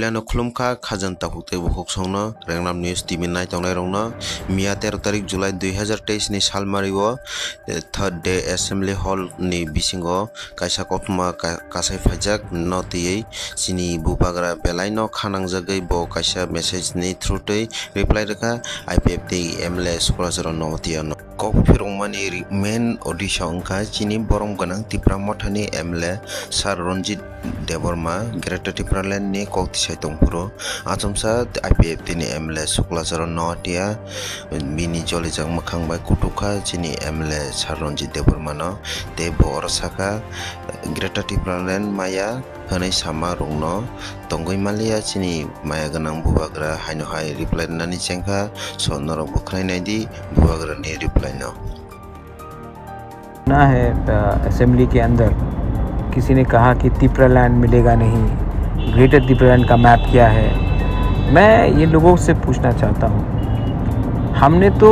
Pilano Klumka, Kazanta Hute Hoksona, Rangnam News TV Night on Rona, Mia 13 July 2023 ni Salmariwo, the third day Assembly Hall ni Bisingo, Kaisa Kotma Kasai Fajak, Noti, Sini Bubagra Belaino, Kanang Zagai Bo Kaisa message ni Trute, reply Raka, IPFT, MLA Sukrazero Notiano. Kok Firomani main audition ka Chini Borom Ganang Tipra Motani MLA Sar Ronjit Deborma Greater Tipraland ni Kok Tisaitung Puro Atomsa IPFT ni MLA Suklazaro Notia Mini Jolijang Makang Bai Kutuka Chini MLA Sar Ronjit Deborma no Te Borosaka Greater Tipraland Maya Hanai sama rungno tonggoi malia chini maya ganang bubagra haino hai reply nani chengka so norok bukhrai naidi bubagra ने reply no ना है assembly के अंदर किसी ने कहा कि तिप्रालैंड मिलेगा नहीं, ग्रेटर तिप्रालैंड का मैप क्या है। मैं ये लोगों से पूछना चाहता हूँ, हमने तो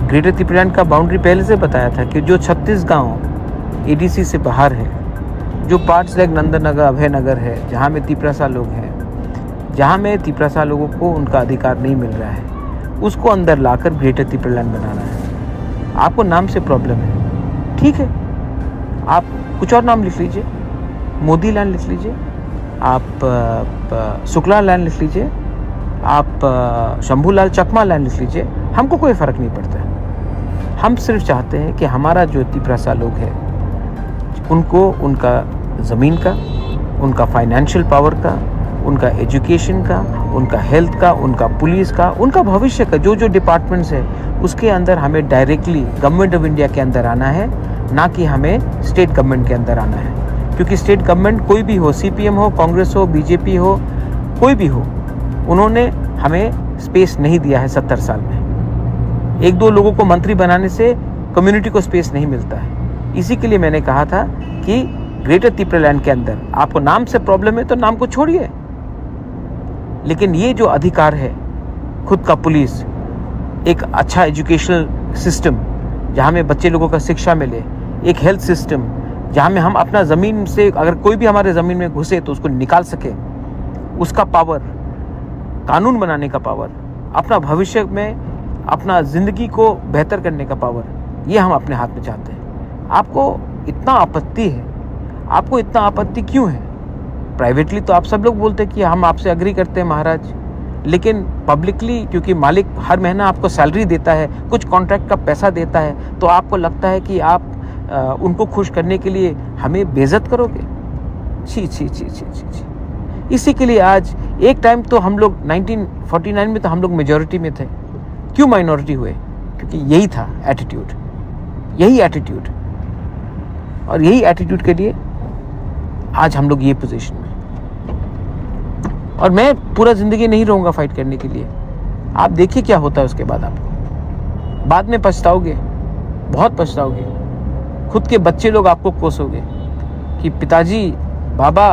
ग्रेटर तिप्रालैंड का बाउंड्री पहले से बताया था कि जो 36 गांव एडीसी से बाहर है, जो पार्ट्स लाइक नंदनगर अभय नगर है जहाँ में तिपरासा लोग हैं, जहाँ में तिपरासा लोगों को उनका अधिकार नहीं मिल रहा है, उसको अंदर लाकर ग्रेटर तिप्रालैंड बनाना है। आपको नाम से प्रॉब्लम है, ठीक है, आप कुछ और नाम लिख लीजिए, मोदी लैंड लिख लीजिए, आप शुक्ला लैंड लिख लीजिए, आप शंभूलाल चकमा लैंड लिख लीजिए, हमको कोई फ़र्क नहीं पड़ता है। हम सिर्फ चाहते हैं कि हमारा जो तिपरासा लोग है उनको उनका ज़मीन का, उनका फाइनेंशियल पावर का, उनका एजुकेशन का, उनका हेल्थ का, उनका पुलिस का, उनका भविष्य का जो डिपार्टमेंट्स है उसके अंदर हमें डायरेक्टली गवर्नमेंट ऑफ इंडिया के अंदर आना है, ना कि हमें स्टेट गवर्नमेंट के अंदर आना है। क्योंकि स्टेट गवर्नमेंट कोई भी हो, सीपीएम हो, कांग्रेस हो, बीजेपी हो, कोई भी हो, उन्होंने हमें स्पेस नहीं दिया है 70 साल में। 1-2 लोगों को मंत्री बनाने से कम्युनिटी को स्पेस नहीं मिलता है। इसी के लिए मैंने कहा था कि ग्रेटर तिप्रालैंड के अंदर आपको नाम से प्रॉब्लम है तो नाम को छोड़िए, लेकिन ये जो अधिकार है, खुद का पुलिस, एक अच्छा एजुकेशनल सिस्टम जहाँ में बच्चे लोगों का शिक्षा मिले, एक हेल्थ सिस्टम जहाँ में हम अपना ज़मीन से अगर कोई भी हमारे ज़मीन में घुसे तो उसको निकाल सके, उसका पावर, कानून बनाने का पावर, अपना भविष्य में अपना ज़िंदगी को बेहतर करने का पावर, ये हम अपने हाथ में चाहते हैं। आपको इतना आपत्ति है, आपको इतना आपत्ति क्यों है? प्राइवेटली तो आप सब लोग बोलते हैं कि हम आपसे अग्री करते हैं महाराज, लेकिन पब्लिकली क्योंकि मालिक हर महीना आपको सैलरी देता है, कुछ कॉन्ट्रैक्ट का पैसा देता है, तो आपको लगता है कि आप उनको खुश करने के लिए हमें बेइज्जत करोगे। छी छी छी छी छी छी। इसी के लिए आज एक टाइम तो हम लोग 1949 में तो हम लोग मेजॉरिटी में थे, क्यों माइनॉरिटी हुए? क्योंकि यही था एटीट्यूड, यही एटीट्यूड, और यही एटीट्यूड के लिए आज हम लोग ये पोजीशन में। और मैं पूरा ज़िंदगी नहीं रहूँगा फाइट करने के लिए। आप देखिए क्या होता है उसके बाद, आपको बाद में पछताओगे, बहुत पछताओगे। खुद के बच्चे लोग आपको कोसोगे कि पिताजी, बाबा,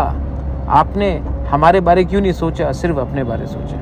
आपने हमारे बारे क्यों नहीं सोचा, सिर्फ अपने बारे सोचा।